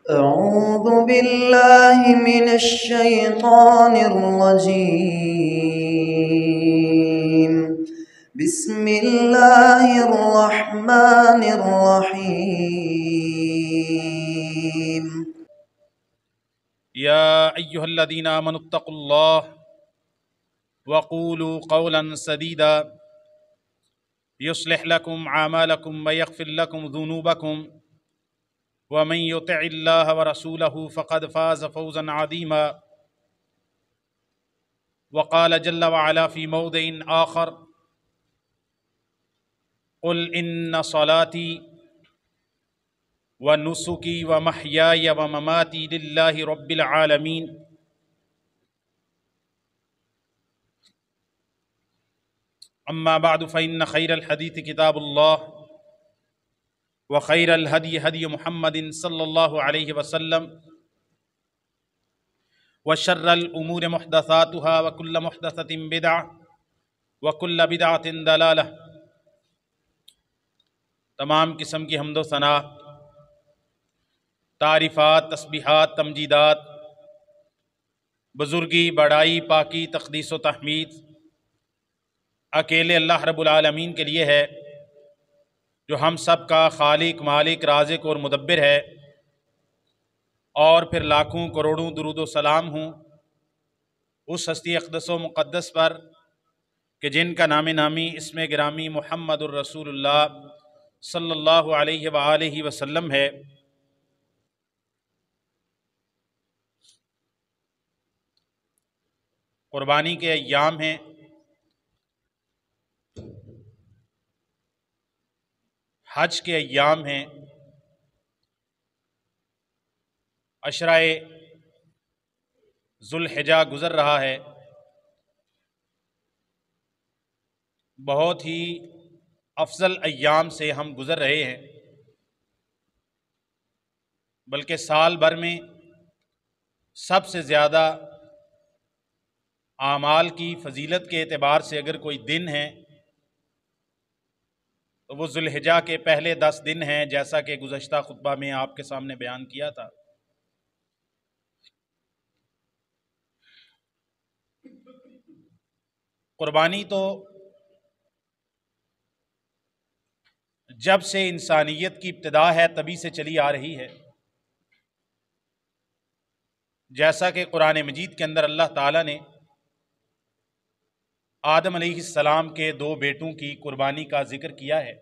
أعوذ بالله من الشيطان الرجيم. بسم الله الرحمن الرحيم. يا أيها الذين آمنوا اتقوا الله وقولوا قولا سديدا يصلح لكم أعمالكم ويغفر لكم ذنوبكم ومن يطع الله ورسوله فقد فاز فوزا عظيما. وقال جل وعلا في موضع آخر: قل إن صلاتي ونسكي ومحياي ومماتي لله رب العالمين. أما بعد فإن خير الحديث كتاب الله وخير الهدي هدي محمد صلى الله عليه وسلم وشر الأمور محدثاتها وكل محدثة بدعة وكل بدعة ضلالة. تمام قسم کی حمد و ثنا، تعریفات، تسبیحات، تمجیدات، بزرگی، بڑائی، پاکی، تقدیس و تحمید اکیلے اللہ رب العالمین کے لیے ہے، جو ہم سب کا خالق، مالک، رازق اور مدبر ہے، اور پھر لاکھوں کروڑوں درود و سلام ہوں اس ہستی اقدس و مقدس پر کہ جن کا نام نامی اسم گرامی محمد الرسول اللہ صلی اللہ علیہ وآلہ وسلم ہے۔ قربانی کے ایام ہیں، حج کے ایام ہیں، عشرہ ذوالحجہ گزر رہا ہے۔ بہت ہی افضل ایام سے ہم گزر رہے ہیں، بلکہ سال بھر میں سب سے زیادہ اعمال کی فضیلت کے اعتبار سے اگر کوئی دن ہے تو وہ ذوالحجہ کے پہلے 10 دن ہیں، جیسا کہ گزشتہ خطبہ میں آپ کے سامنے بیان کیا تھا۔ قربانی تو جب سے انسانیت کی ابتدا ہے تبھی سے چلی آ رہی ہے، جیسا کہ قرآن مجید کے اندر اللہ تعالیٰ نے آدم علیہ السلام کے 2 بیٹوں کی قربانی کا ذکر کیا ہے۔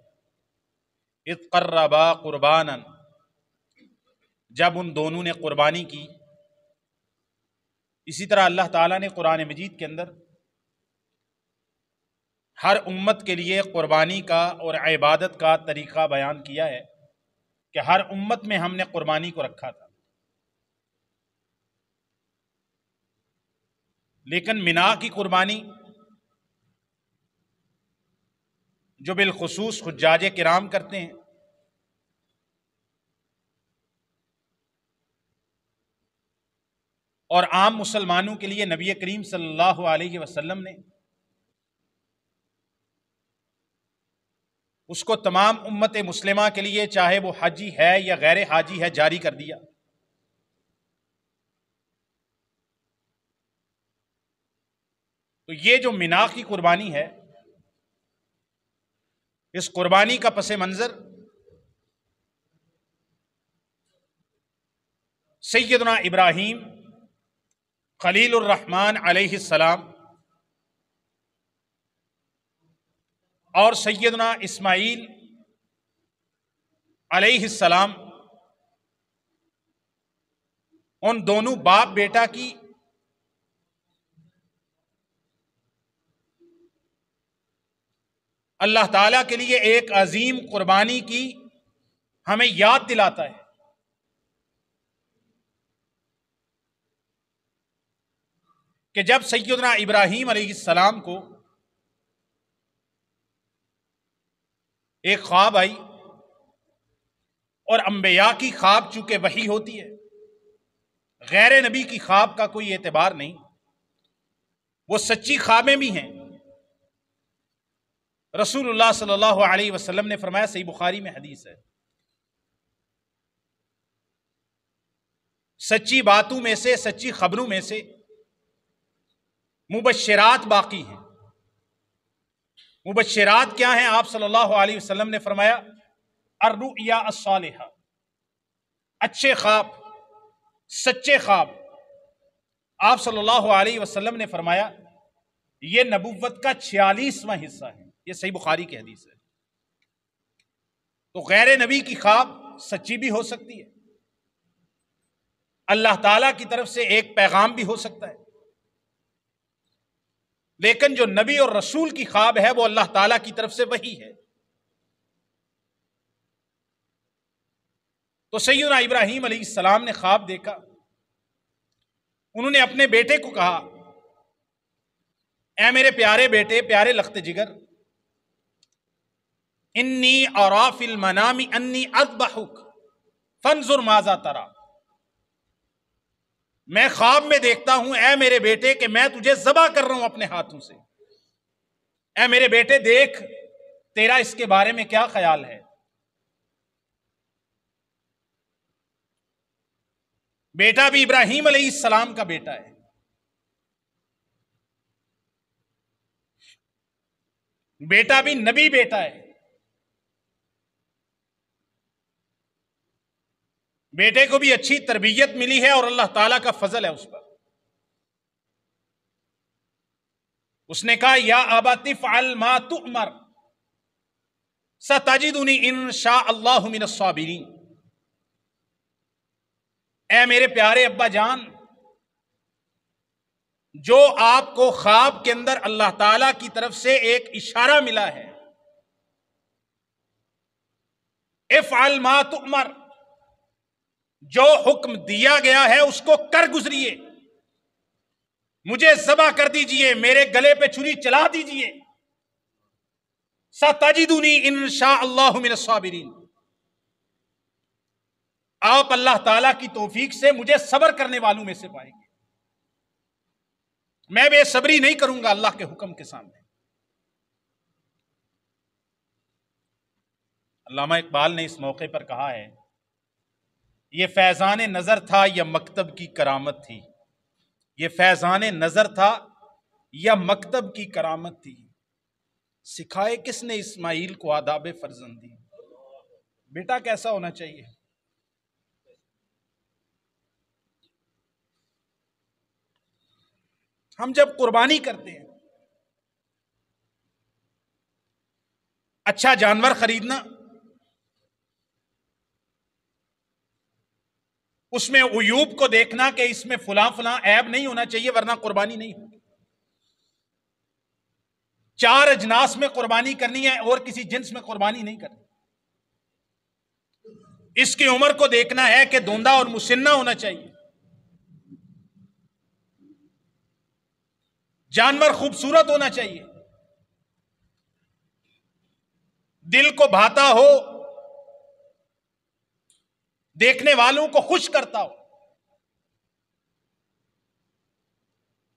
اذ قربا قربانا، جب ان دونوں نے قربانی کی۔ اسی طرح اللہ تعالیٰ نے قرآن مجید کے اندر ہر امت کے لیے قربانی کا اور عبادت کا طریقہ بیان کیا ہے کہ ہر امت میں ہم نے قربانی کو رکھا تھا، لیکن منا کی قربانی جو بالخصوص حجاج کرام کرتے ہیں، اور عام مسلمانوں کے لیے نبی کریم صلی اللہ علیہ وسلم نے اس کو تمام امت مسلمہ کے لیے، چاہے وہ حاجی ہے یا غیر حاجی ہے، جاری کر دیا۔ تو یہ جو منا کی قربانی ہے، اس قربانی کا پس منظر سیدنا ابراہیم خلیل الرحمن علیہ السلام اور سیدنا اسماعیل علیہ السلام، ان دونوں باپ بیٹا کی اللہ تعالیٰ کے لیے ایک عظیم قربانی کی ہمیں یاد دلاتا ہے کہ جب سیدنا ابراہیم علیہ السلام کو ایک خواب آئی، اور انبیاء کی خواب چونکہ وحی ہوتی ہے، غیر نبی کی خواب کا کوئی اعتبار نہیں، وہ سچی خوابیں بھی ہیں۔ رسول اللہ صلی اللہ علیہ وسلم نے فرمایا، صحیح بخاری میں حدیث ہے، سچی باتوں میں سے، سچی خبروں میں سے مبشرات باقی ہیں۔ مبشرات کیا ہیں؟ آپ صلی اللہ علیہ وسلم نے فرمایا الرؤیا الصالحہ، اچھے خواب، سچے خواب۔ آپ صلی اللہ علیہ وسلم نے فرمایا یہ نبوت کا 46واں حصہ ہے۔ یہ صحیح بخاری کی حدیث ہے۔ تو غیر نبی کی خواب سچی بھی ہو سکتی ہے، اللہ تعالی کی طرف سے ایک پیغام بھی ہو سکتا ہے، لیکن جو نبی اور رسول کی خواب ہے وہ اللہ تعالی کی طرف سے وحی ہے۔ تو سیدنا ابراہیم علیہ السلام نے خواب دیکھا۔ انہوں نے اپنے بیٹے کو کہا اے میرے پیارے بیٹے، پیارے لخت جگر، انی ارا فی المنام انی اذبحک فانظر ماذا تری، میں خواب میں دیکھتا ہوں اے میرے بیٹے کہ میں تجھے ذبح کر رہا ہوں اپنے ہاتھوں سے، اے میرے بیٹے دیکھ تیرا اس کے بارے میں کیا خیال ہے۔ بیٹا بھی ابراہیم علیہ السلام کا بیٹا ہے، بیٹا بھی نبی بیٹا ہے، بیٹے کو بھی اچھی تربیت ملی ہے اور اللہ تعالیٰ کا فضل ہے اس پر۔ اس نے کہا یا ابت افعل ما تؤمر ستجدنی ان شاء اللہ من الصابرین، اے میرے پیارے ابا جان، جو آپ کو خواب کے اندر اللہ تعالی کی طرف سے ایک اشارہ ملا ہے، افعل ما تؤمر، جو حکم دیا گیا ہے اس کو کر گزریے، مجھے ذبح کر دیجئے، میرے گلے پہ چھری چلا دیجئے، ستجدنی ان شاء اللہ من الصابرین، آپ اللہ تعالیٰ کی توفیق سے مجھے صبر کرنے والوں میں سے پائیں گے، میں بے صبری نہیں کروں گا اللہ کے حکم کے سامنے۔ علامہ اقبال نے اس موقع پر کہا ہے یہ فیضان نظر تھا یا مکتب کی کرامت تھی، یہ فیضان نظر تھا یا مکتب کی کرامت تھی، سکھائے کس نے اسماعیل کو آداب فرزندی، بیٹا کیسا ہونا چاہیے۔ ہم جب قربانی کرتے ہیں، اچھا جانور خریدنا، اس میں عیوب کو دیکھنا کہ اس میں فلاں فلاں عیب نہیں ہونا چاہیے ورنہ قربانی نہیں ہوگی۔ 4 اجناس میں قربانی کرنی ہے اور کسی جنس میں قربانی نہیں کرنی۔ اس کی عمر کو دیکھنا ہے کہ دوندا اور مسنہ ہونا چاہیے، جانور خوبصورت ہونا چاہیے، دل کو بھاتا ہو، دیکھنے والوں کو خوش کرتا ہو،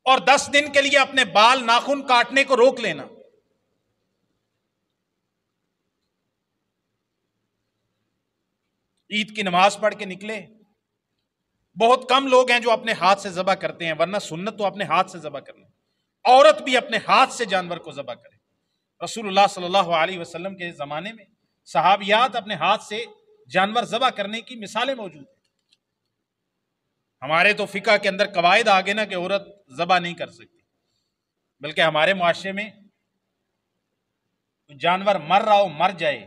اور 10 دن کے لیے اپنے بال ناخن کاٹنے کو روک لینا۔ عید کی نماز پڑھ کے نکلے، بہت کم لوگ ہیں جو اپنے ہاتھ سے ذبح کرتے ہیں، ورنہ سنت تو اپنے ہاتھ سے ذبح کرنا، عورت بھی اپنے ہاتھ سے جانور کو ذبح کرے۔ رسول اللہ صلی اللہ علیہ وسلم کے زمانے میں صحابیات اپنے ہاتھ سے جانور ذبح کرنے کی مثالیں موجود ہیں۔ ہمارے تو فقہ کے اندر قواعد آگے نا کہ عورت ذبح نہیں کر سکتی، بلکہ ہمارے معاشرے میں جانور مر رہا ہو، مر جائے،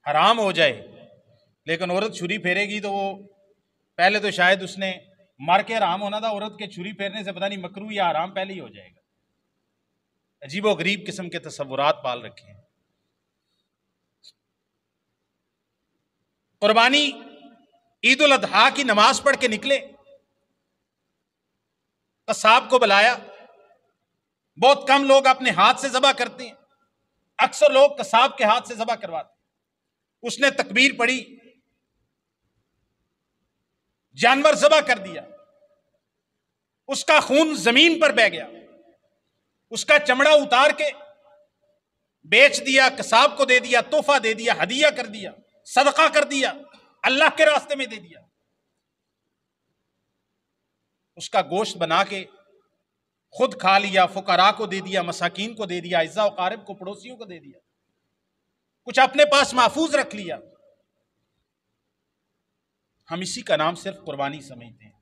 حرام ہو جائے، لیکن عورت چھری پھیرے گی تو وہ پہلے تو شاید اس نے مر کے حرام ہونا تھا، عورت کے چھری پھیرنے سے پتہ نہیں مکروہ یا حرام پہلے ہی ہو جائے گا۔ عجیب و غریب قسم کے تصورات پال رکھے ہیں۔ قربانی عید الاضحیٰ کی نماز پڑھ کے نکلے، قصاب کو بلایا، بہت کم لوگ اپنے ہاتھ سے ذبح کرتے ہیں، اکثر لوگ قصاب کے ہاتھ سے ذبح کرواتے ہیں۔ اس نے تکبیر پڑھی، جانور ذبح کر دیا، اس کا خون زمین پر بہہ گیا، اس کا چمڑا اتار کے بیچ دیا، قصاب کو دے دیا، تحفہ دے دیا، ہدیہ کر دیا، صدقہ کر دیا، اللہ کے راستے میں دے دیا۔ اس کا گوشت بنا کے خود کھا لیا، فقراء کو دے دیا، مساکین کو دے دیا، اعزاء و اقارب کو، پڑوسیوں کو دے دیا، کچھ اپنے پاس محفوظ رکھ لیا. ہم اسی کا نام صرف قربانی سمجھتے ہیں.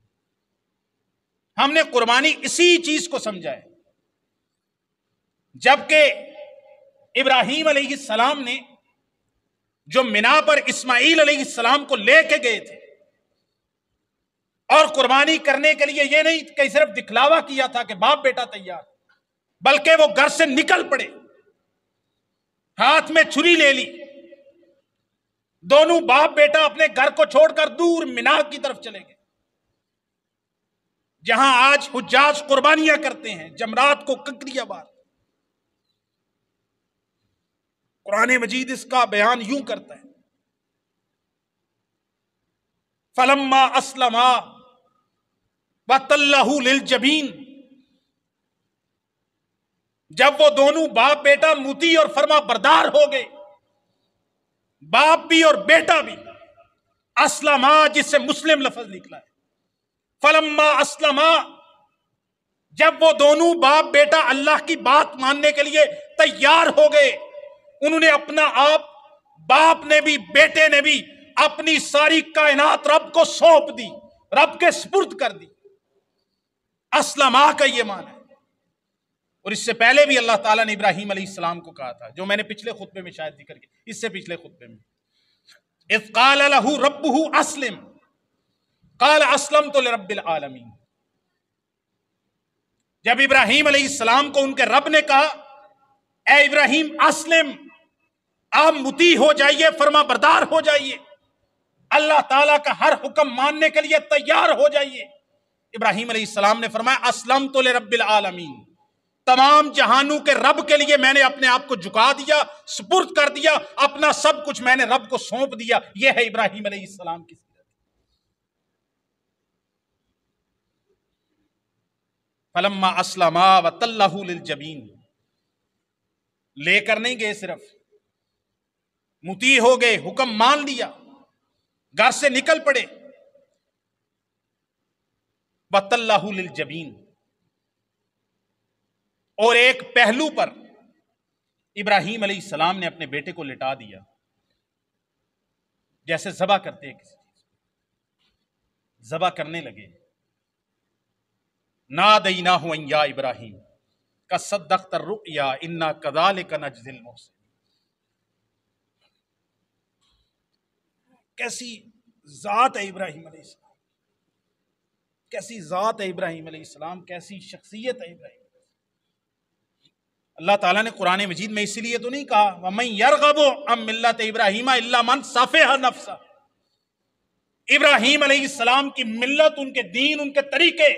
ہم نے قربانی اسی چیز کو سمجھا ہے. جبکہ ابراہیم علیہ السلام نے جو منا پر اسماعیل علیہ السلام کو لے کے گئے تھے اور قربانی کرنے کے لیے یہ نہیں کہ صرف دکھلاوا کیا تھا کہ باپ بیٹا تیار، بلکہ وہ گھر سے نکل پڑے، ہاتھ میں چھری لے لی، دونوں باپ بیٹا اپنے گھر کو چھوڑ کر دور منا کی طرف چلے گئے، جہاں آج حجاج قربانیاں کرتے ہیں، جمرات کو کنکریاں بار. قرآن مجید اس کا بیان یوں کرتا ہے، فلما اسلما وتلہ للجبین، جب وہ دونوں باپ بیٹا مطیع اور فرما بردار ہو گئے، باپ بھی اور بیٹا بھی، اسلما جس سے مسلم لفظ نکلا ہے، فلما اسلما، جب وہ دونوں باپ بیٹا اللہ کی بات ماننے کے لیے تیار ہو گئے، انہوں نے اپنا آپ، باپ نے بھی بیٹے نے بھی اپنی ساری کائنات رب کو سونپ دی، رب کے سپرد کر دی. اسلما کا یہ معنی ہے. اور اس سے پہلے بھی اللہ تعالیٰ نے ابراہیم علیہ السلام کو کہا تھا، جو میں نے پچھلے خطبے میں شاید ذکر کیا، اس سے پچھلے خطبے میں، اذ قال له ربه اسلم قال اسلمت لرب العالمین. جب ابراہیم علیہ السلام کو ان کے رب نے کہا اے ابراہیم اسلم، آپ مطیع ہو جائیے، فرما بردار ہو جائیے، اللہ تعالیٰ کا ہر حکم ماننے کے لیے تیار ہو جائیے، ابراہیم علیہ السلام نے فرمایا اسلمت لرب العالمین، تمام جہانوں کے رب کے لیے میں نے اپنے آپ کو جھکا دیا، سپرد کر دیا، اپنا سب کچھ میں نے رب کو سونپ دیا. یہ ہے ابراہیم علیہ السلام کی سیرت. فلما اسلما وتلہ للجبین، لے کر نہیں گئے، صرف مطیع ہو گئے، حکم مان لیا، گھر سے نکل پڑے. وتلہ للجبین، اور ایک پہلو پر ابراہیم علیہ السلام نے اپنے بیٹے کو لٹا دیا، جیسے ذبح کرتے ہیں کسی چیز، ذبح کرنے لگے. نادیناہ ان یا ابراہیم قد صدقت الرؤیا انا کذالک نجزی المحسنین. کیسی ذات ہے ابراہیم علیہ السلام، کیسی ذات ہے ابراہیم علیہ السلام، کیسی شخصیت ہے ابراہیم. اللہ تعالیٰ نے قرآن مجید میں اسی لیے تو نہیں کہا وَمَن يَرْغَبُ عَن مِلَّةِ إِبْرَاهِيمَ إِلَّا مَن صَفِحَ نَفْسَهُ. ابراہیم علیہ السلام کی ملت، ان کے دین، ان کے طریقے،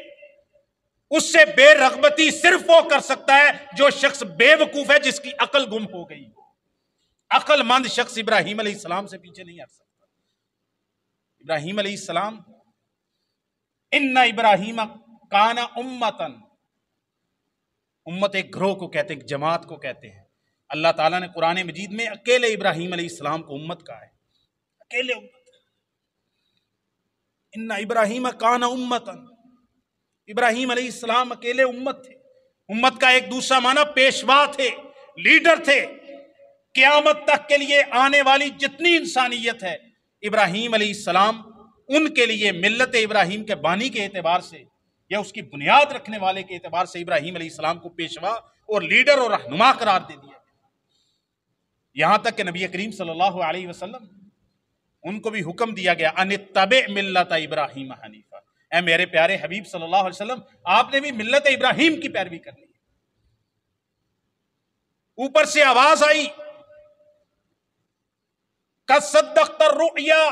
اس سے بے رغبتی صرف وہ کر سکتا ہے جو شخص بے وقوف ہے، جس کی عقل گم ہو گئی. عقل مند شخص ابراہیم علیہ السلام سے پیچھے نہیں ہٹ سکتا. ابراہیم علیہ السلام، ان ابراہیم کان امتن، امت ایک گروہ کو کہتے ہیں، ایک جماعت کو کہتے ہیں. اللہ تعالیٰ نے قرآن مجید میں اکیلے ابراہیم علیہ السلام کو امت کہا ہے، اکیلے امت. ان ابراہیم کان امتن، ابراہیم علیہ السلام اکیلے امت تھے. امت کا ایک دوسرا معنی پیشوا تھے، لیڈر تھے. قیامت تک کے لیے آنے والی جتنی انسانیت ہے، ابراہیم علیہ السلام ان کے لیے ملت ابراہیم کے بانی کے اعتبار سے یا اس کی بنیاد رکھنے والے کے اعتبار سے ابراہیم علیہ السلام کو پیشوا اور لیڈر اور رہنما قرار دے دیا. یہاں تک کہ نبی کریم صلی اللہ علیہ وسلم ان کو بھی حکم دیا گیا ان اتبع ملت ابراہیم حنیفہ. اے میرے پیارے حبیب صلی اللہ علیہ وسلم، آپ نے بھی ملت ابراہیم کی پیروی کرنی ہے. اوپر سے آواز آئی قد صدقت الرؤیا،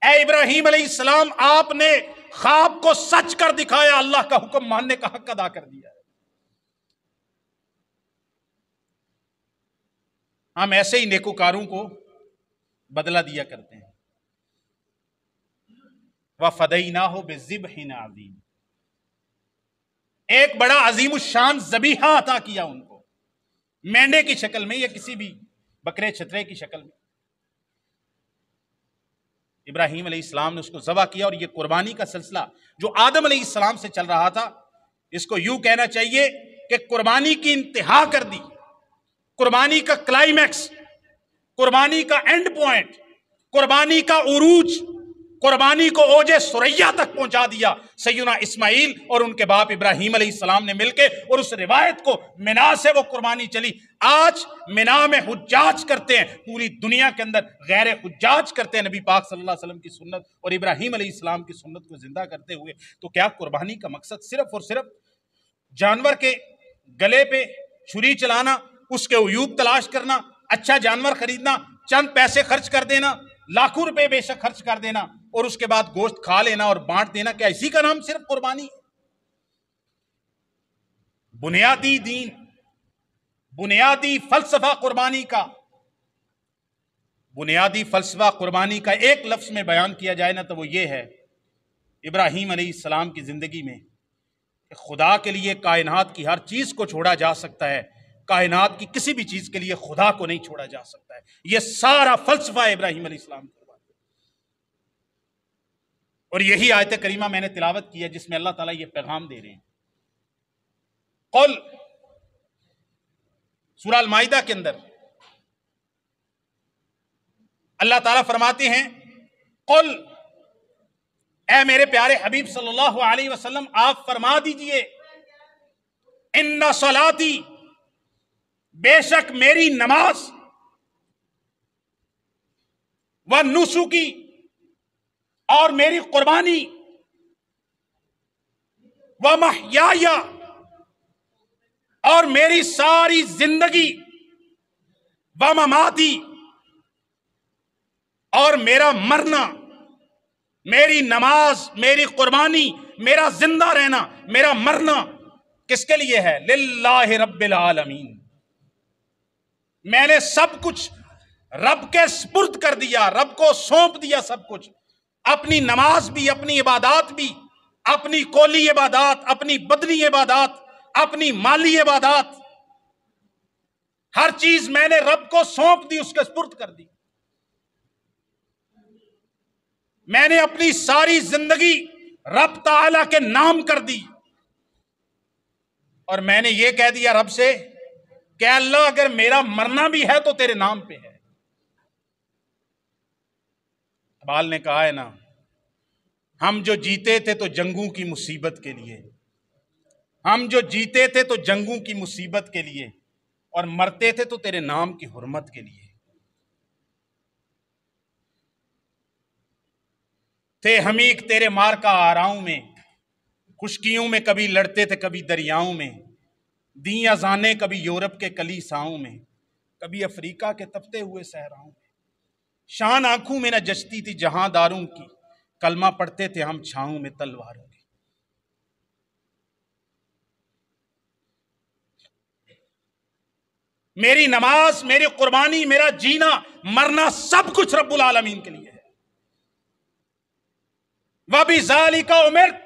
اے ابراہیم علیہ السلام آپ نے خواب کو سچ کر دکھایا، اللہ کا حکم ماننے کا حق ادا کر دیا. ہم ایسے ہی نیکوکاروں کو بدلہ دیا کرتے ہیں. وَفَدَيْنَاهُ بِذِبْحٍ عَظِيمٍ، ایک بڑا عظیم الشان ذبیحہ عطا کیا ان کو، مینڈے کی شکل میں یا کسی بھی بکرے چھترے کی شکل میں. ابراہیم علیہ السلام نے اس کو ذبح کیا، اور یہ قربانی کا سلسلہ جو آدم علیہ السلام سے چل رہا تھا، اس کو یوں کہنا چاہیے کہ قربانی کی انتہا کر دی، قربانی کا کلائمیکس، قربانی کا اینڈ پوائنٹ، قربانی کا عروج، قربانی کو اوج ثریا تک پہنچا دیا سیدنا اسماعیل اور ان کے باپ ابراہیم علیہ السلام نے مل کے، اور اس روایت کو منا سے وہ قربانی چلی۔ آج منا میں حجاج کرتے ہیں، پوری دنیا کے اندر غیر حجاج کرتے ہیں نبی پاک صلی اللہ علیہ وسلم کی سنت اور ابراہیم علیہ السلام کی سنت کو زندہ کرتے ہوئے۔ تو کیا قربانی کا مقصد صرف اور صرف جانور کے گلے پہ چھری چلانا، اس کے عیوب تلاش کرنا، اچھا جانور خریدنا، چند پیسے خرچ کر دینا، لاکھوں روپے بے شک خرچ کر دینا، اور اس کے بعد گوشت کھا لینا اور بانٹ دینا، کیا اسی کا نام صرف قربانی؟ بنیادی دین، بنیادی فلسفہ قربانی کا، بنیادی فلسفہ قربانی کا ایک لفظ میں بیان کیا جائے نا تو وہ یہ ہے، ابراہیم علیہ السلام کی زندگی میں کہ خدا کے لیے کائنات کی ہر چیز کو چھوڑا جا سکتا ہے، کائنات کی کسی بھی چیز کے لیے خدا کو نہیں چھوڑا جا سکتا ہے۔ یہ سارا فلسفہ ابراہیم علیہ السلام کا، اور یہی آیت کریمہ میں نے تلاوت کی ہے جس میں اللہ تعالیٰ یہ پیغام دے رہے ہیں۔ قل، سورہ المائدہ کے اندر اللہ تعالیٰ فرماتے ہیں، قل، اے میرے پیارے حبیب صلی اللہ علیہ وسلم آپ فرما دیجئے، ان صلاتی، بے شک میری نماز، و نسکی، اور میری قربانی، و محیای، اور میری ساری زندگی، و مماتی، اور میرا مرنا، میری نماز، میری قربانی، میرا زندہ رہنا، میرا مرنا کس کے لیے ہے؟ للہ رب العالمین، میں نے سب کچھ رب کے سپرد کر دیا، رب کو سونپ دیا سب کچھ، اپنی نماز بھی، اپنی عبادات بھی، اپنی قولی عبادات، اپنی بدنی عبادات، اپنی مالی عبادات، ہر چیز میں نے رب کو سونپ دی، اس کے سپرد کر دی۔ میں نے اپنی ساری زندگی رب تعالیٰ کے نام کر دی، اور میں نے یہ کہہ دیا رب سے کہ اللہ اگر میرا مرنا بھی ہے تو تیرے نام پہ ہے۔ اقبال نے کہا ہے نا، ہم جو جیتے تھے تو جنگوں کی مصیبت کے لیے، ہم جو جیتے تھے تو جنگوں کی مصیبت کے لیے، اور مرتے تھے تو تیرے نام کی حرمت کے لیے۔ تھے ہم ایک تیرے مار کا آراؤں میں، خشکیوں میں کبھی لڑتے تھے کبھی دریاؤں میں، دیں اذانے کبھی یورپ کے کلیساؤں میں، کبھی افریقہ کے تپتے ہوئے صحراؤں میں، شان آنکھوں میں نہ جچتی تھی جہاں داروں کی، کلمہ پڑھتے تھے ہم چھاؤں میں تلواروں کی۔ میری نماز، میری قربانی، میرا جینا مرنا سب کچھ رب العالمین کے لیے ہے۔ وَبِذَالِكَ أُمِرْتُ،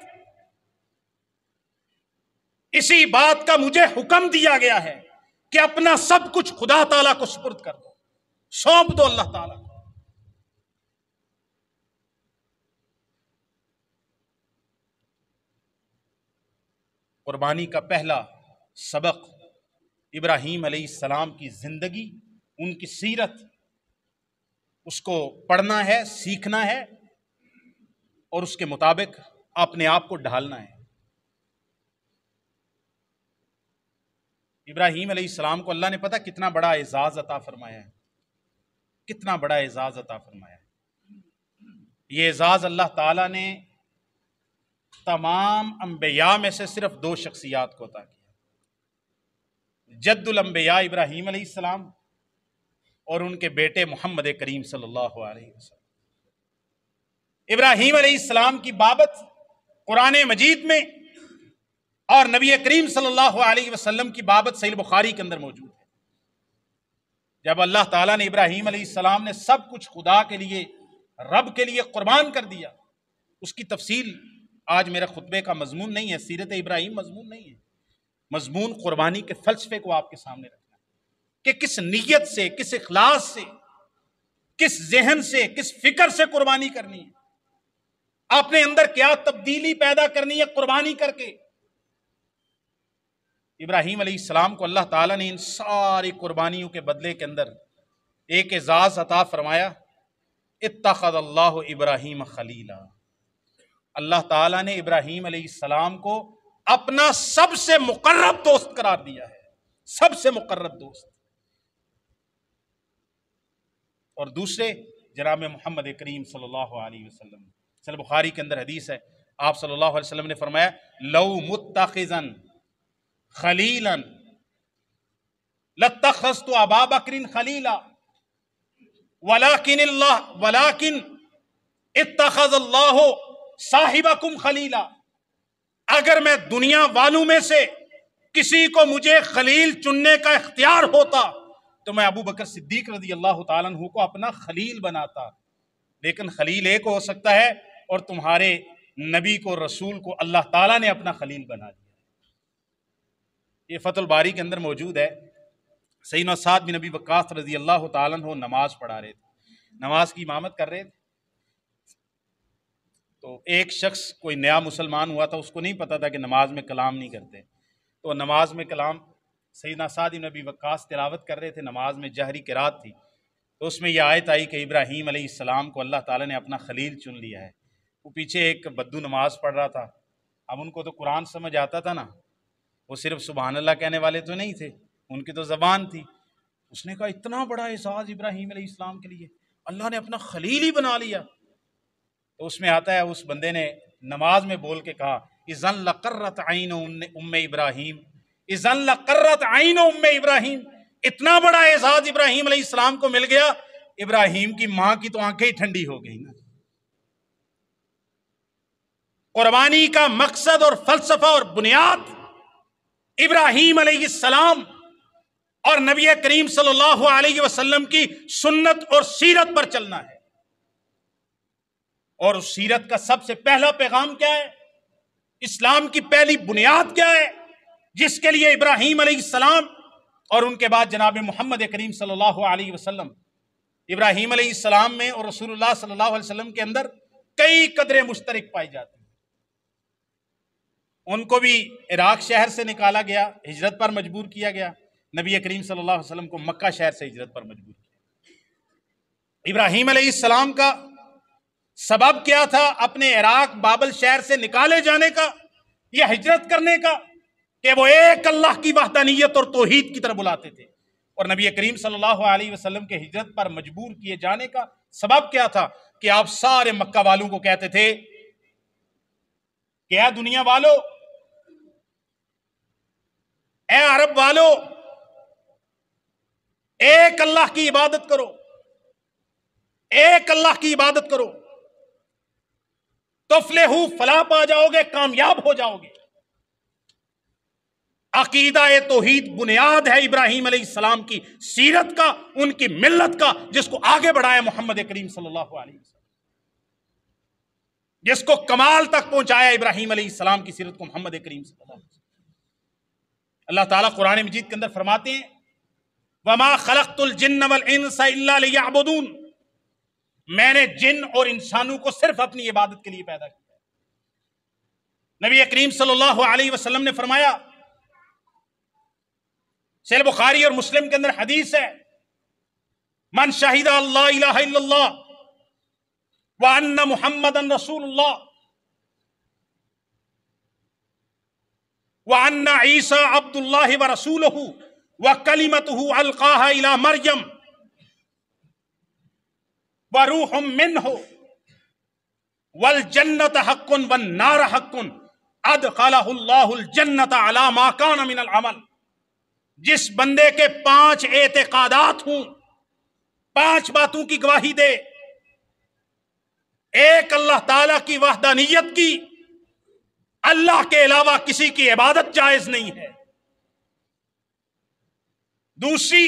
اسی بات کا مجھے حکم دیا گیا ہے کہ اپنا سب کچھ خدا تعالیٰ کو سپرد کر دو، سونپ دو اللہ تعالیٰ کو۔ قربانی کا پہلا سبق ابراہیم علیہ السلام کی زندگی، ان کی سیرت، اس کو پڑھنا ہے، سیکھنا ہے، اور اس کے مطابق اپنے آپ کو ڈھالنا ہے۔ ابراہیم علیہ السلام کو اللہ نے پتہ کتنا بڑا اعزاز عطا فرمایا ہے، کتنا بڑا اعزاز عطا فرمایا ہے۔ یہ اعزاز اللہ تعالیٰ نے تمام انبیاء میں سے صرف 2 شخصیات کو عطا کیا، جد الانبیاء ابراہیم علیہ السلام اور ان کے بیٹے محمد کریم صلی اللہ علیہ وسلم۔ ابراہیم علیہ السلام کی بابت قرآن مجید میں اور نبی کریم صلی اللہ علیہ وسلم کی بابت صحیح بخاری کے اندر موجود ہے۔ جب اللہ تعالیٰ نے ابراہیم علیہ السلام نے سب کچھ خدا کے لیے، رب کے لیے قربان کر دیا، اس کی تفصیل آج میرے خطبے کا مضمون نہیں ہے، سیرت ابراہیم مضمون نہیں ہے، مضمون قربانی کے فلسفے کو آپ کے سامنے رکھنا ہے کہ کس نیت سے، کس اخلاص سے کس ذہن سے، کس فکر سے قربانی کرنی ہے، اپنے اندر کیا تبدیلی پیدا کرنی ہے قربانی کر کے۔ ابراہیم علیہ السلام کو اللہ تعالیٰ نے ان ساری قربانیوں کے بدلے کے اندر ایک اعزاز عطا فرمایا، اتخذ اللہ ابراہیم خلیلا۔ اللہ تعالیٰ نے ابراہیم علیہ السلام کو اپنا سب سے مقرب دوست قرار دیا ہے، سب سے مقرب دوست۔ اور دوسرے جناب محمد کریم صلی اللہ علیہ وسلم، صحیح بخاری کے اندر حدیث ہے، آپ صلی اللہ علیہ وسلم نے فرمایا لو متخذا خلیلا لاتخذت ابا بکر خلیلا ولکن اتخذ اللہ صاحبکم خلیلا۔ اگر میں دنیا والوں میں سے کسی کو مجھے خلیل چننے کا اختیار ہوتا تو میں ابو بکر صدیق رضی اللہ تعالیٰ عنہ کو اپنا خلیل بناتا، لیکن خلیل ایک ہو سکتا ہے اور تمہارے نبی کو، رسول کو اللہ تعالیٰ نے اپنا خلیل بنا دیا۔ یہ فتح الباری کے اندر موجود ہے۔ سیدنا سعد بن ابی وقاص رضی اللہ تعالیٰ عنہ نماز پڑھا رہے تھے، نماز کی امامت کر رہے تھے، تو ایک شخص کوئی نیا مسلمان ہوا تھا، اس کو نہیں پتا تھا کہ نماز میں کلام نہیں کرتے، تو نماز میں کلام سیدنا سعد بن ابی وقاص تلاوت کر رہے تھے، نماز میں جہری قرات تھی، تو اس میں یہ آیت آئی کہ ابراہیم علیہ السلام کو اللہ تعالیٰ نے اپنا خلیل چن لیا ہے۔ وہ پیچھے ایک بدو نماز پڑھ رہا تھا، اب ان کو تو قرآن سمجھ آتا تھا نا، وہ صرف سبحان اللہ کہنے والے تو نہیں تھے، ان کی تو زبان تھی۔ اس نے کہا اتنا بڑا اعزاز ابراہیم علیہ السلام کے لیے، اللہ نے اپنا خلیل ہی بنا لیا۔ تو اس میں آتا ہے اس بندے نے نماز میں بول کے کہا اذن لقرت عین ام ابراہیم، اذن لقرت عین ام ابراہیم، اتنا بڑا اعزاز ابراہیم علیہ السلام کو مل گیا، ابراہیم کی ماں کی تو آنکھیں ہی ٹھنڈی ہو گئی نا۔ قربانی کا مقصد اور فلسفہ اور بنیاد ابراہیم علیہ السلام اور نبی کریم صلی اللہ علیہ وسلم کی سنت اور سیرت پر چلنا ہے۔ اور اس سیرت کا سب سے پہلا پیغام کیا ہے؟ اسلام کی پہلی بنیاد کیا ہے جس کے لیے ابراہیم علیہ السلام اور ان کے بعد جناب محمد کریم صلی اللہ علیہ وسلم، ابراہیم علیہ السلام میں اور رسول اللہ صلی اللہ علیہ وسلم کے اندر کئی قدریں مشترک پائی جاتی ہیں۔ ان کو بھی عراق شہر سے نکالا گیا، ہجرت پر مجبور کیا گیا، نبی کریم صلی اللہ علیہ وسلم کو مکہ شہر سے ہجرت پر مجبور کیا۔ ابراہیم علیہ السلام کا سبب کیا تھا اپنے عراق بابل شہر سے نکالے جانے کا یا ہجرت کرنے کا؟ کہ وہ ایک اللہ کی وحدانیت اور توحید کی طرف بلاتے تھے۔ اور نبی کریم صلی اللہ علیہ وسلم کے ہجرت پر مجبور کیے جانے کا سبب کیا تھا؟ کہ آپ سارے مکہ والوں کو کہتے تھے کہ اے دنیا والو، اے عرب والو، ایک اللہ کی عبادت کرو، ایک اللہ کی عبادت کرو، تفلحوا فلاح پا جاؤ گے، کامیاب ہو جاؤ گے۔ عقیدہ توحید بنیاد ہے ابراہیم علیہ السلام کی سیرت کا، ان کی ملت کا، جس کو آگے بڑھایا محمد کریم صلی اللہ علیہ وسلم، جس کو کمال تک پہنچایا ابراہیم علیہ السلام کی سیرت کو محمد کریم صلی اللہ علیہ وسلم۔ اللہ تعالیٰ قرآن مجید کے اندر فرماتے ہیں وَمَا خَلَقْتُ الْجِنَّ وَالْإِنسَ إِلَّا لِيَعْبُدُونَ، میں نے جن اور انسانوں کو صرف اپنی عبادت کے لیے پیدا کیا۔ نبی کریم صلی اللہ علیہ وسلم نے فرمایا، صحیح بخاری اور مسلم کے اندر حدیث ہے، من شہد اللہ الہ الا اللہ وان محمدا رسول اللہ وان عیسی عبد اللہ ورسولہ وکلمتہ القاها الى مریم وروح منہ والجنت حق والنار حق ادخلہ اللہ الجنت علی ما کان من العمل۔ جس بندے کے 5 اعتقادات ہوں، 5 باتوں کی گواہی دے، ایک اللہ تعالیٰ کی وحدانیت کی، اللہ کے علاوہ کسی کی عبادت جائز نہیں ہے، دوسری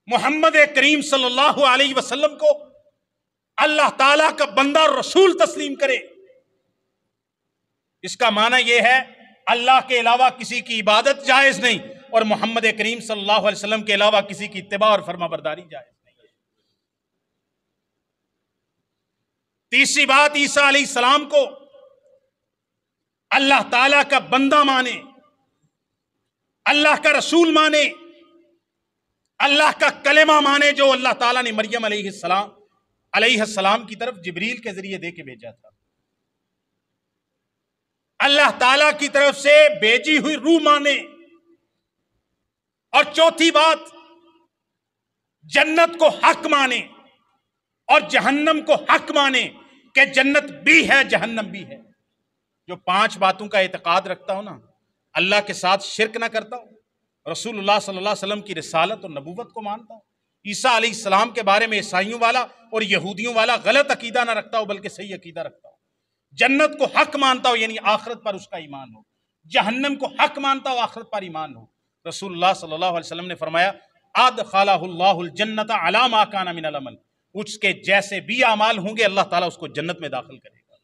محمد کریم صلی اللہ علیہ وسلم کو اللہ تعالیٰ کا بندہ اور رسول تسلیم کرے، اس کا معنی یہ ہے اللہ کے علاوہ کسی کی عبادت جائز نہیں اور محمد کریم صلی اللہ علیہ وسلم کے علاوہ کسی کی اتباع اور فرما برداری جائز نہیں ہے۔ تیسری بات، عیسیٰ علیہ السلام کو اللہ تعالیٰ کا بندہ مانے، اللہ کا رسول مانے، اللہ کا کلمہ مانے جو اللہ تعالیٰ نے مریم علیہ السلام کی طرف جبریل کے ذریعے دے کے بھیجا تھا، اللہ تعالیٰ کی طرف سے بھیجی ہوئی روح مانے۔ اور چوتھی بات، جنت کو حق مانے اور جہنم کو حق مانے کہ جنت بھی ہے جہنم بھی ہے۔ جو 5 باتوں کا اعتقاد رکھتا ہو نا، اللہ کے ساتھ شرک نہ کرتا ہو، رسول اللہ صلی اللہ علیہ وسلم کی رسالت اور نبوت کو مانتا ہو، عیسیٰ علیہ السلام کے بارے میں عیسائیوں والا اور یہودیوں والا غلط عقیدہ نہ رکھتا ہو بلکہ صحیح عقیدہ رکھتا ہو، جنت کو حق مانتا ہو یعنی آخرت پر اس کا ایمان ہو، جہنم کو حق مانتا ہو آخرت پر ایمان ہو۔ رسول اللہ صلی اللہ علیہ وسلم نے فرمایا ادخلہ اللہ الجنت علی ما کان من العمل، اس کے جیسے بھی اعمال ہوں گے اللہ تعالیٰ اس کو جنت میں داخل کرے گا۔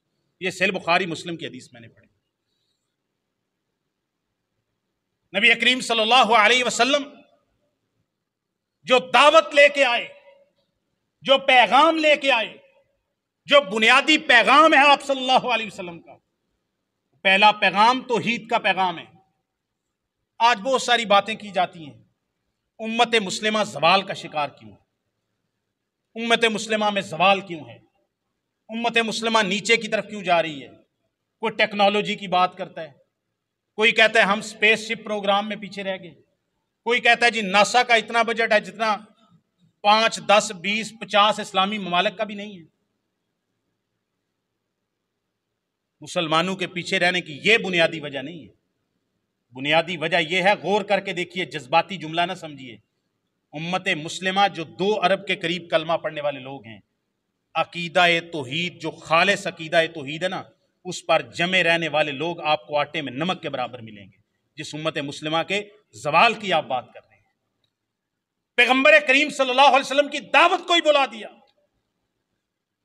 یہ صحیح بخاری مسلم کی حدیث میں نے پڑھی۔ نبی کریم صلی اللہ علیہ وسلم جو دعوت لے کے آئے، جو پیغام لے کے آئے، جو بنیادی پیغام ہے آپ صلی اللہ علیہ وسلم کا، پہلا پیغام توحید کا پیغام ہے۔ آج بہت ساری باتیں کی جاتی ہیں، امت مسلمہ زوال کا شکار کیوں ہے؟ امت مسلمہ میں زوال کیوں ہے؟ امت مسلمہ نیچے کی طرف کیوں جا رہی ہے؟ کوئی ٹیکنالوجی کی بات کرتا ہے، کوئی کہتا ہے ہم سپیس شپ پروگرام میں پیچھے رہ گئے، کوئی کہتا ہے جی ناسا کا اتنا بجٹ ہے جتنا 5 10 20 50 اسلامی ممالک کا بھی نہیں ہے۔ مسلمانوں کے پیچھے رہنے کی یہ بنیادی وجہ نہیں ہے، بنیادی وجہ یہ ہے، غور کر کے دیکھیے، جذباتی جملہ نہ سمجھیے، امت مسلمہ جو 2 ارب کے قریب کلمہ پڑھنے والے لوگ ہیں، عقیدہ توحید جو خالص عقیدہ توحید ہے نا، اس پر جمے رہنے والے لوگ آپ کو آٹے میں نمک کے برابر ملیں گے۔ جس امت مسلمہ کے زوال کی آپ بات کر رہے ہیں، پیغمبر کریم صلی اللہ علیہ وسلم کی دعوت کو ہی بلا دیا۔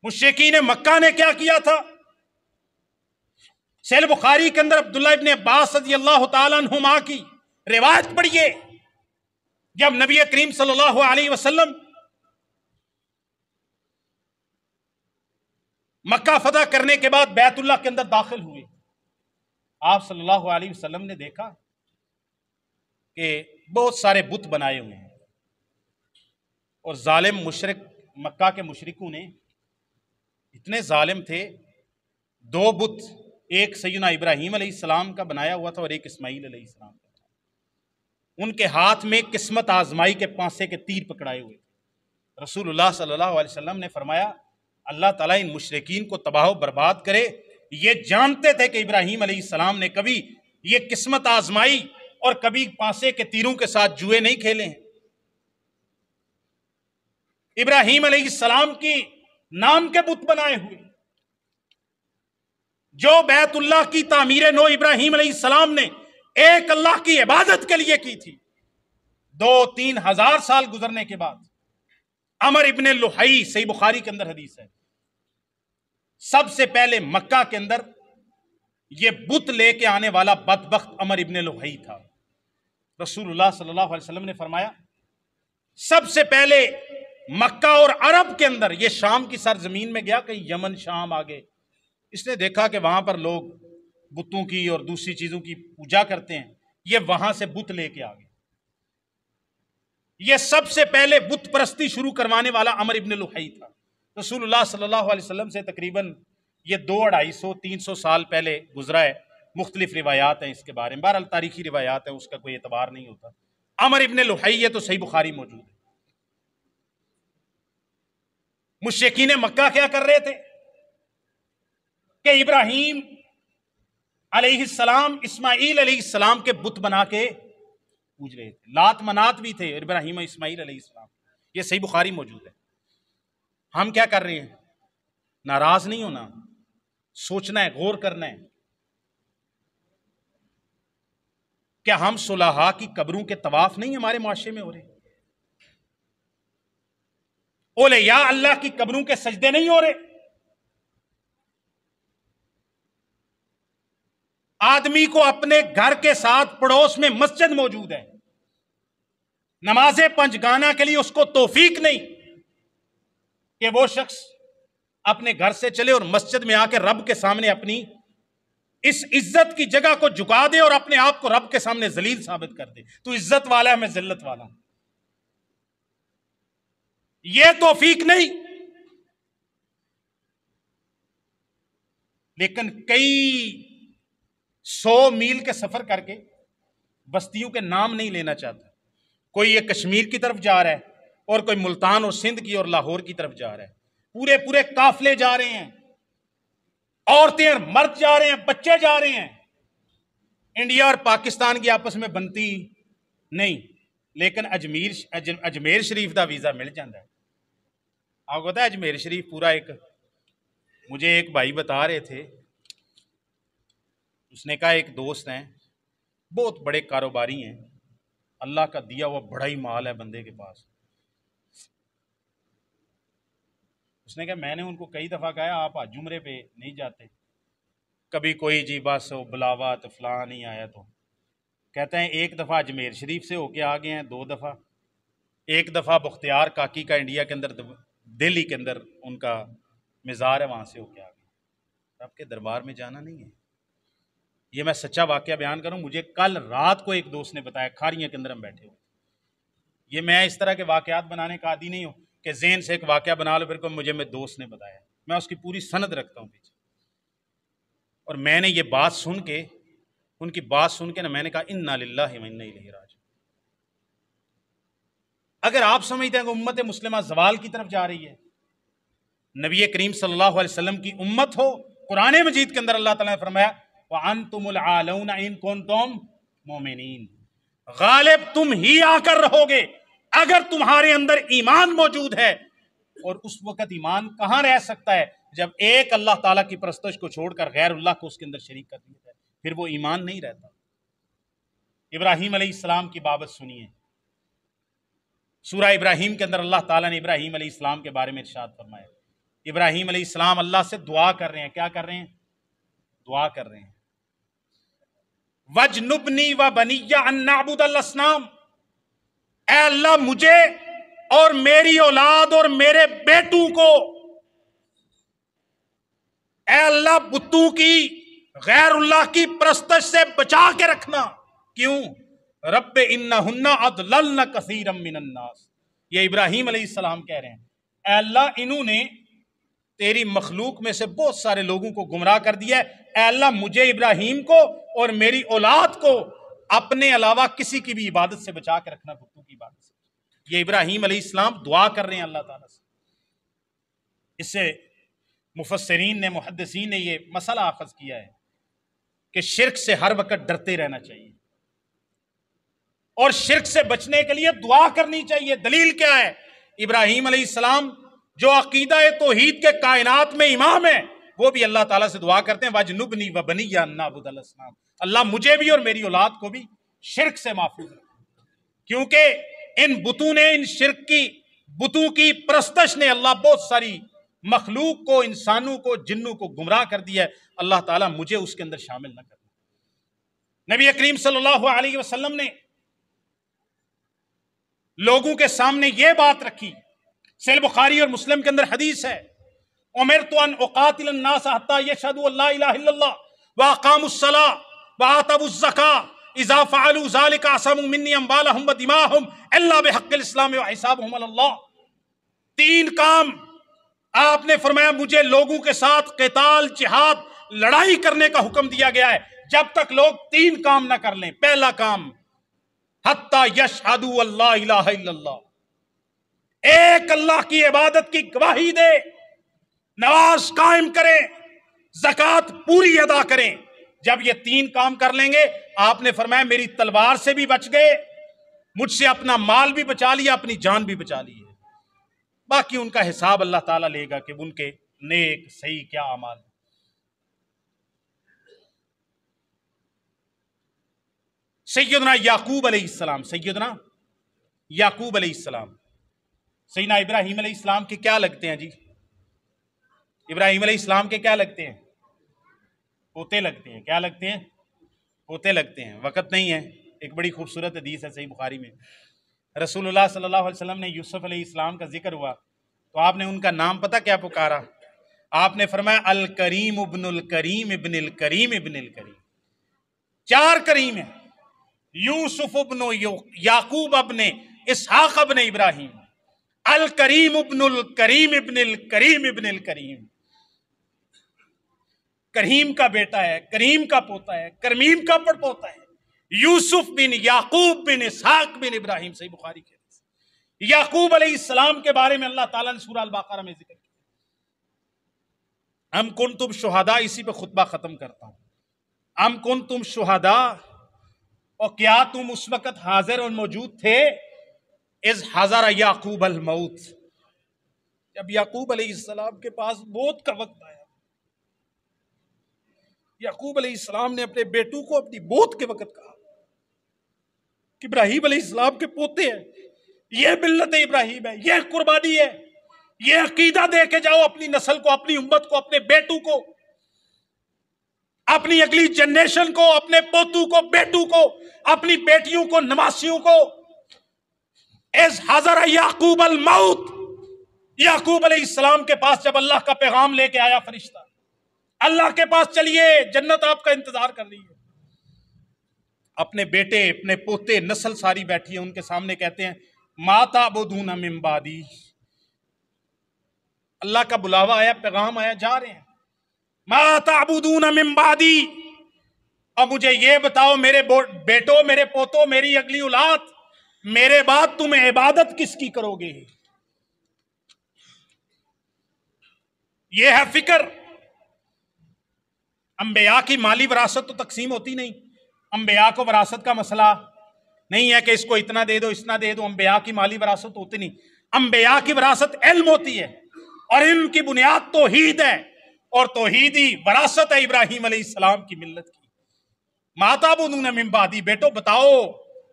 مشرکین مکہ نے کیا کیا تھا؟ صحیح بخاری کے اندر عبداللہ ابن عباس رضی اللہ تعالیٰ عنہما کی روایت پڑھیے، جب نبی کریم صلی اللہ علیہ وسلم مکہ فتح کرنے کے بعد بیت اللہ کے اندر داخل ہوئے، آپ صلی اللہ علیہ وسلم نے دیکھا کہ بہت سارے بت بنائے ہوئے ہیں، اور ظالم مشرک مکہ کے مشرکوں نے اتنے ظالم تھے، 2 بت، ایک سیدنا ابراہیم علیہ السلام کا بنایا ہوا تھا اور ایک اسماعیل علیہ السلام کا، ان کے ہاتھ میں قسمت آزمائی کے پانسے کے تیر پکڑائے ہوئے تھے۔ رسول اللہ صلی اللہ علیہ وسلم نے فرمایا اللہ تعالیٰ ان مشرکین کو تباہ و برباد کرے، یہ جانتے تھے کہ ابراہیم علیہ السلام نے کبھی یہ قسمت آزمائی اور کبھی پانسے کے تیروں کے ساتھ جوئے نہیں کھیلے ہیں۔ ابراہیم علیہ السلام کی نام کے بت بنائے ہوئے، جو بیت اللہ کی تعمیر نو ابراہیم علیہ السلام نے ایک اللہ کی عبادت کے لیے کی تھی، 2-3 ہزار سال گزرنے کے بعد عمر ابن لحی، صحیح بخاری کے اندر حدیث ہے، سب سے پہلے مکہ کے اندر یہ بت لے کے آنے والا بدبخت عمر ابن لحی تھا۔ رسول اللہ صلی اللہ علیہ وسلم نے فرمایا سب سے پہلے مکہ اور عرب کے اندر، یہ شام کی سرزمین میں گیا، کہیں یمن شام آگے، اس نے دیکھا کہ وہاں پر لوگ بتوں کی اور دوسری چیزوں کی پوجا کرتے ہیں، یہ وہاں سے بت لے کے آگے۔ یہ سب سے پہلے بت پرستی شروع کروانے والا عمر ابن لحی تھا۔ رسول اللہ صلی اللہ علیہ وسلم سے تقریباً یہ 200-250-300 سال پہلے گزرا ہے، مختلف روایات ہیں اس کے بارے میں، بہرحال تاریخی روایات ہیں، اس کا کوئی اعتبار نہیں ہوتا۔ عمر ابن لحی یہ تو صحیح بخاری موجود ہے۔ مشرکین مکہ کیا کر رہے تھے کہ ابراہیم علیہ السلام، اسماعیل علیہ السلام کے بت بنا کے پوج رہے تھے، لات منات بھی تھے ابراہیم اور اسماعیل علیہ السلام، یہ صحیح بخاری موجود ہے۔ ہم کیا کر رہے ہیں؟ ناراض نہیں ہونا، سوچنا ہے، غور کرنا ہے، کیا ہم صلحاء کی قبروں کے طواف نہیں ہمارے معاشرے میں ہو رہے؟ اولیاء اللہ کی قبروں کے سجدے نہیں ہو رہے؟ آدمی کو اپنے گھر کے ساتھ پڑوس میں مسجد موجود ہے، نماز پنج گانا کے لیے اس کو توفیق نہیں کہ وہ شخص اپنے گھر سے چلے اور مسجد میں آ کے رب کے سامنے اپنی اس عزت کی جگہ کو جھکا دے اور اپنے آپ کو رب کے سامنے ذلیل ثابت کر دے، تو عزت والا ہے، میں ذلت والا ہوں. یہ توفیق نہیں. لیکن کئی 100 میل کے سفر کر کے بستیوں کے نام نہیں لینا چاہتا. کوئی یہ کشمیر کی طرف جا رہا ہے اور کوئی ملتان اور سندھ کی اور لاہور کی طرف جا رہا ہے. پورے پورے قافلے جا رہے ہیں، عورتیں اور مرد جا رہے ہیں، بچے جا رہے ہیں. انڈیا اور پاکستان کی آپس میں بنتی نہیں، لیکن اجمیر شریف دا ویزا مل جاتا ہے. آپ کو پتا ہے اجمیر شریف پورا مجھے ایک بھائی بتا رہے تھے، اس نے کہا ایک دوست ہیں بہت بڑے کاروباری ہیں، اللہ کا دیا ہوا بڑا ہی مال ہے بندے کے پاس. اس نے کہا میں نے ان کو کئی دفعہ کہا آپ حج عمرے پہ نہیں جاتے، کبھی کوئی جی بس بلاوا تو فلاں نہیں آیا. تو کہتے ہیں ایک دفعہ اجمیر شریف سے ہو کے آ گئے ہیں، 2 دفعہ. ایک دفعہ بختیار کاکی کا انڈیا کے اندر دہلی کے اندر ان کا مزار ہے، وہاں سے ہو کے آ گئے. آپ کے دربار میں جانا نہیں ہے. یہ میں سچا واقعہ بیان کروں، مجھے کل رات کو ایک دوست نے بتایا، کھاریاں کے اندر ہم بیٹھے ہوئے. یہ میں اس طرح کے واقعات بنانے کا عادی نہیں ہوں کہ ذہن سے ایک واقعہ بنا لو پھر کو مجھے میرے دوست نے بتایا. میں اس کی پوری سند رکھتا ہوں پیچھے. اور میں نے یہ بات سن کے، ان کی بات سن کے نا، میں نے کہا انا للہ و انا الیہ راجعون. اگر آپ سمجھتے ہیں کہ امت مسلمہ زوال کی طرف جا رہی ہے، نبی کریم صلی اللہ علیہ وسلم کی امت ہو، قرآن مجید کے اندر اللہ تعالیٰ نے فرمایا وَأَنْتُمُ الْعَالَوْنَ إِن كُنْتُمْ مُؤْمِنِينَ، غالب تم ہی آ کر رہو گے اگر تمہارے اندر ایمان موجود ہے. اور اس وقت ایمان کہاں رہ سکتا ہے جب ایک اللہ تعالیٰ کی پرستش کو چھوڑ کر غیر اللہ کو اس کے اندر شریک کر دیا جائے، پھر وہ ایمان نہیں رہتا. ابراہیم علیہ السلام کی بابت سنیے، سورہ ابراہیم کے اندر اللہ تعالیٰ نے ابراہیم علیہ السلام کے بارے میں ارشاد فرمایا. ابراہیم علیہ السلام اللہ سے دعا کر رہے ہیں. کیا کر رہے ہیں؟ دعا کر رہے ہیں وَجْنُبْنِي وَبَنِيَّ أَن نَّعْبُدَ الْأَصْنَامَ، اے اللہ مجھے اور میری اولاد اور میرے بیٹوں کو، اے اللہ بتوں کی، غیر اللہ کی پرستش سے بچا کے رکھنا. کیوں؟ رب انہن اضللن کثیرا من الناس. یہ ابراہیم علیہ السلام کہہ رہے ہیں اے اللہ انہوں نے تیری مخلوق میں سے بہت سارے لوگوں کو گمراہ کر دیا ہے. اے اللہ مجھے ابراہیم کو اور میری اولاد کو اپنے علاوہ کسی کی بھی عبادت سے بچا کے رکھنا، بتوں کی عبادت سے. یہ ابراہیم علیہ السلام دعا کر رہے ہیں اللہ تعالیٰ سے. اس سے مفسرین نے، محدثین نے یہ مسئلہ اخذ کیا ہے کہ شرک سے ہر وقت ڈرتے رہنا چاہیے اور شرک سے بچنے کے لیے دعا کرنی چاہیے. دلیل کیا ہے؟ ابراہیم علیہ السلام جو عقیدہ توحید کے کائنات میں امام ہے، وہ بھی اللہ تعالیٰ سے دعا کرتے ہیں وَجْنُبْنِي وَبَنِيَّ أَن نَّعْبُدَ الْأَصْنَامَ، اللہ مجھے بھی اور میری اولاد کو بھی شرک سے محفوظ رکھیں. کیونکہ ان بتوں نے، ان شرک کی بتوں کی پرستش نے اللہ بہت ساری مخلوق کو، انسانوں کو، جنوں کو گمراہ کر دیا ہے. اللہ تعالیٰ مجھے اس کے اندر شامل نہ کرنا. نبی کریم صلی اللہ علیہ وسلم نے لوگوں کے سامنے یہ بات رکھی. صحیح بخاری اور مسلم کے اندر حدیث ہے امرت ان اقاتل الناس حتى يشهدوا ان لا الہ الا اللہ واقاموا الصلاة وآتوا الزکاة اذا فعلوا ذلك عصموا مني اموالهم ودماءهم الا بحق الاسلام وحسابهم على اللہ. 3 کام آپ نے فرمایا مجھے لوگوں کے ساتھ قتال، جہاد، لڑائی کرنے کا حکم دیا گیا ہے جب تک لوگ 3 کام نہ کر لیں. پہلا کام حتی یشہدوا اللہ الہ الا اللہ، ایک اللہ کی عبادت کی گواہی دے، نماز قائم کریں، زکوٰۃ پوری ادا کریں. جب یہ 3 کام کر لیں گے آپ نے فرمایا میری تلوار سے بھی بچ گئے، مجھ سے اپنا مال بھی بچا لیا، اپنی جان بھی بچا لی ہے. باقی ان کا حساب اللہ تعالیٰ لے گا کہ ان کے نیک صحیح کیا اعمال. سیدنا یعقوب علیہ السلام، سیدنا یعقوب علیہ السلام سیدنا ابراہیم علیہ السلام کے کیا لگتے ہیں جی؟ ابراہیم علیہ السلام کے کیا لگتے ہیں؟ پوتے لگتے ہیں. کیا لگتے ہیں؟ پوتے لگتے ہیں. وقت نہیں ہے. ایک بڑی خوبصورت حدیث ہے صحیح بخاری میں، رسول اللہ صلی اللہ علیہ وسلم نے یوسف علیہ السلام کا ذکر ہوا تو آپ نے ان کا نام پتہ کیا پکارا؟ آپ نے فرمایا الکریم ابن الکریم ابن الکریم ابن الکریم، 4 کریم ہیں، یوسف ابن یعقوب ابن اسحاق ابن ابراہیم، الکریم ابن الکریم ابن الکریم ابن الکریم، کریم کا بیٹا ہے، کریم کا پوتا ہے، کرمیم کا پڑپوتا ہے، یوسف بن یعقوب بن اسحاق بن ابراہیم۔ صحیح بخاری کے حدیث۔ یعقوب علیہ السلام کے بارے میں اللہ تعالیٰ نے سورہ البقرہ میں ذکر کیا، ام کنتم شہداء، اسی پہ خطبہ ختم کرتا ہوں، ام کنتم شہداء، اور کیا تم اس وقت حاضر اور موجود تھے، اذ حضر یعقوب الموت، جب یعقوب علیہ السلام کے پاس موت کا وقت آیا۔ یعقوب علیہ السلام نے اپنے بیٹوں کو اپنی موت کے وقت کہا کہ ابراہیم علیہ السلام کے پوتے ہیں، یہ ملت ابراہیم ہے، یہ قربانی ہے، یہ عقیدہ دے کے جاؤ اپنی نسل کو، اپنی امت کو، اپنے بیٹوں کو، اپنی اگلی جنریشن کو، اپنے پوتوں کو، بیٹوں کو، اپنی بیٹیوں کو، نواسیوں کو۔ اذ حضر یعقوب الموت، یعقوب علیہ السلام کے پاس جب اللہ کا پیغام لے کے آیا فرشتہ، اللہ کے پاس چلیے، جنت آپ کا انتظار کر رہی ہے۔ اپنے بیٹے، اپنے پوتے، نسل ساری بیٹھی ہے، ان کے سامنے کہتے ہیں ما تعبدون من بعدی، اللہ کا بلاوا آیا، پیغام آیا، جا رہے ہیں، ما تعبدون من بعدی، اب مجھے یہ بتاؤ میرے بیٹوں، میرے پوتوں، میری اگلی اولاد، میرے بعد تم عبادت کس کی کرو گے؟ یہ ہے فکر۔ انبیاء کی مالی وراثت تو تقسیم ہوتی نہیں، انبیاء کو وراثت کا مسئلہ نہیں ہے کہ اس کو اتنا دے دو، اتنا دے دو، انبیاء کی مالی وراثت ہوتی نہیں، انبیاء کی وراثت علم ہوتی ہے، اور علم کی بنیاد توحید ہے، اور توحیدی وراثت ہے ابراہیم علیہ السلام کی ملت کی۔ ما تعبدون من بعدی، بیٹو بتاؤ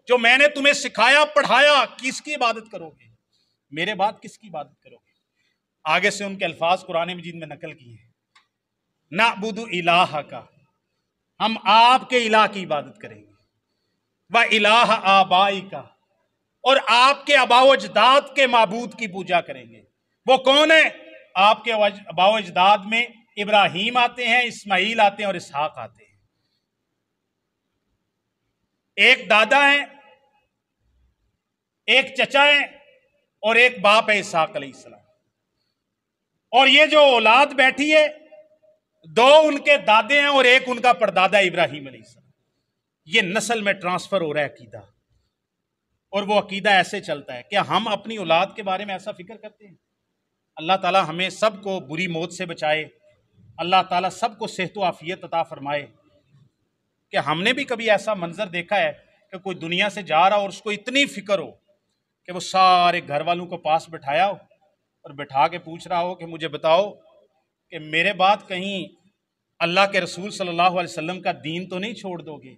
جو میں نے تمہیں سکھایا پڑھایا کس کی عبادت کرو گے، میرے بعد کس کی عبادت کرو گے؟ آگے سے ان کے الفاظ قرآن مجید میں نقل کیے ہیں، نعبد الہک، ہم آپ کے الہ کی عبادت کریں گے، وَإِلَٰهَ آبَائِكَ، اور آپ کے آباء و اجداد کے معبود کی پوجا کریں گے۔ وہ کون ہے؟ آپ کے آباء و اجداد میں ابراہیم آتے ہیں، اسماعیل آتے ہیں، اور اسحاق آتے ہیں۔ ایک دادا ہیں، ایک چچا ہیں، اور ایک باپ ہے اسحاق علیہ السلام، اور یہ جو اولاد بیٹھی ہے 2 ان کے دادے ہیں اور ایک ان کا پردادا ابراہیم علیہ السلام۔ یہ نسل میں ٹرانسفر ہو رہا ہے عقیدہ، اور وہ عقیدہ ایسے چلتا ہے کہ ہم اپنی اولاد کے بارے میں ایسا فکر کرتے ہیں۔ اللہ تعالیٰ ہمیں سب کو بری موت سے بچائے، اللہ تعالیٰ سب کو صحت و عافیت عطا فرمائے۔ کہ ہم نے بھی کبھی ایسا منظر دیکھا ہے کہ کوئی دنیا سے جا رہا اور اس کو اتنی فکر ہو کہ وہ سارے گھر والوں کو پاس بٹھایا ہو اور بٹھا کے پوچھ رہا ہو کہ مجھے بتاؤ کہ میرے بعد کہیں اللہ کے رسول صلی اللہ علیہ وسلم کا دین تو نہیں چھوڑ دو گے؟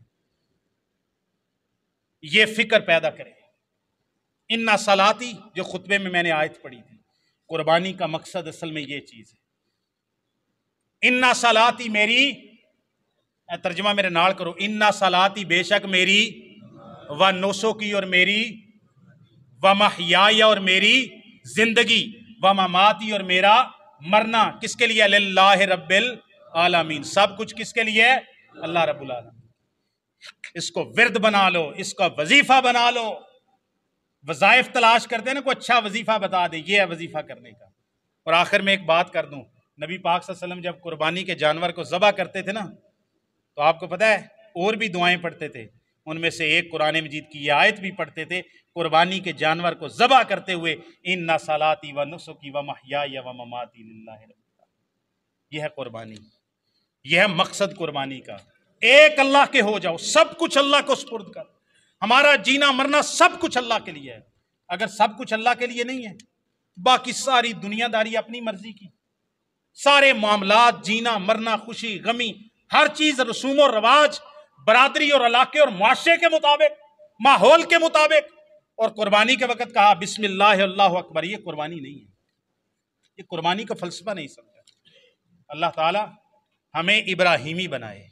یہ فکر پیدا کرے۔ اِنَّ صلاتی، جو خطبے میں میں نے آیت پڑھی تھی، قربانی کا مقصد اصل میں یہ چیز ہے۔ اِنَّ صلاتی، میری، ترجمہ میرے نال کرو، اِنَّ صلاتی، بے شک میری، و نسکی، اور میری، و محیائی، اور میری زندگی، و مماتی، اور میرا مرنا، کس کے لیے؟ للہ رب العالمین، سب کچھ کس کے لیے؟ اللہ رب العالمین۔ اس کو ورد بنا لو، اس کا وظیفہ بنا لو۔ وظائف تلاش کرتے ہیں نا، کوئی اچھا وظیفہ بتا دے، یہ ہے وظیفہ کرنے کا۔ اور آخر میں ایک بات کر دوں، نبی پاک صلی اللہ علیہ وسلم جب قربانی کے جانور کو ذبح کرتے تھے نا، تو آپ کو پتہ ہے اور بھی دعائیں پڑھتے تھے، ان میں سے ایک قرآن مجید کی یہ آیت بھی پڑھتے تھے قربانی کے جانور کو ذبح کرتے ہوئے، اِنَّ صَلَاتِي وَنُسُكِي وَمَحْيَايَ وَمَمَاتِي لِلَّهِ رَبِّ العالمین۔ یہ ہے قربانی، یہ ہے مقصد قربانی کا۔ ایک اللہ کے ہو جاؤ، سب کچھ اللہ کو سپرد کر۔ ہمارا جینا مرنا سب کچھ اللہ کے لیے ہے۔ اگر سب کچھ اللہ کے لیے نہیں ہے، باقی ساری دنیا داری اپنی مرضی کی، سارے معاملات، جینا مرنا، خوشی غمی، ہر چیز رسوم و رواج، برادری اور علاقے اور معاشرے کے مطابق، ماحول کے مطابق۔ اور قربانی کے وقت کہا بسم اللہ اللہ اکبر، یہ قربانی نہیں ہے، یہ قربانی کا فلسفہ نہیں سمجھا۔ اللہ تعالی ہمیں ابراہیمی بنائے،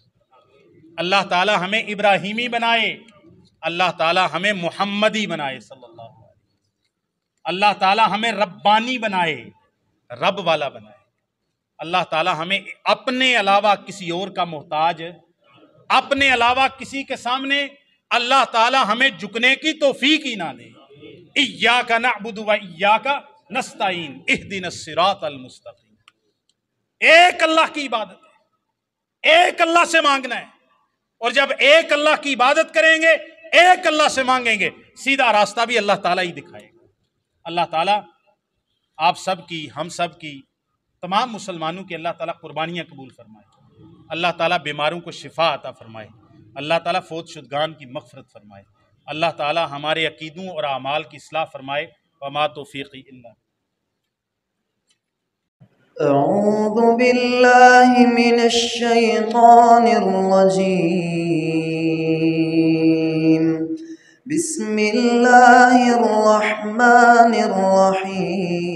اللہ تعالی ہمیں ابراہیمی بنائے، اللہ تعالی ہمیں محمدی بنائے صلی اللہ علیہ وسلم، اللہ تعالی ہمیں ربانی بنائے، رب والا بنائے، اللہ تعالی ہمیں اپنے علاوہ کسی اور کا محتاج، اپنے علاوہ کسی کے سامنے اللہ تعالی ہمیں جھکنے کی توفیق ہی نہ دے۔ ایاک نعبد و ایاک نستعین اہدنا الصراط المستقیم۔ ایک اللہ کی عبادت ہے، ایک اللہ سے مانگنا ہے، اور جب ایک اللہ کی عبادت کریں گے، ایک اللہ سے مانگیں گے، سیدھا راستہ بھی اللہ تعالیٰ ہی دکھائے گا۔ اللہ تعالیٰ آپ سب کی، ہم سب کی، تمام مسلمانوں کی اللہ تعالیٰ قربانیاں قبول فرمائے، اللہ تعالیٰ بیماروں کو شفا عطا فرمائے، اللہ تعالیٰ فوت شدگان کی مغفرت فرمائے، اللہ تعالیٰ ہمارے عقیدوں اور اعمال کی اصلاح فرمائے۔ وما توفیقی الا أعوذ بالله من الشيطان الرجيم بسم الله الرحمن الرحيم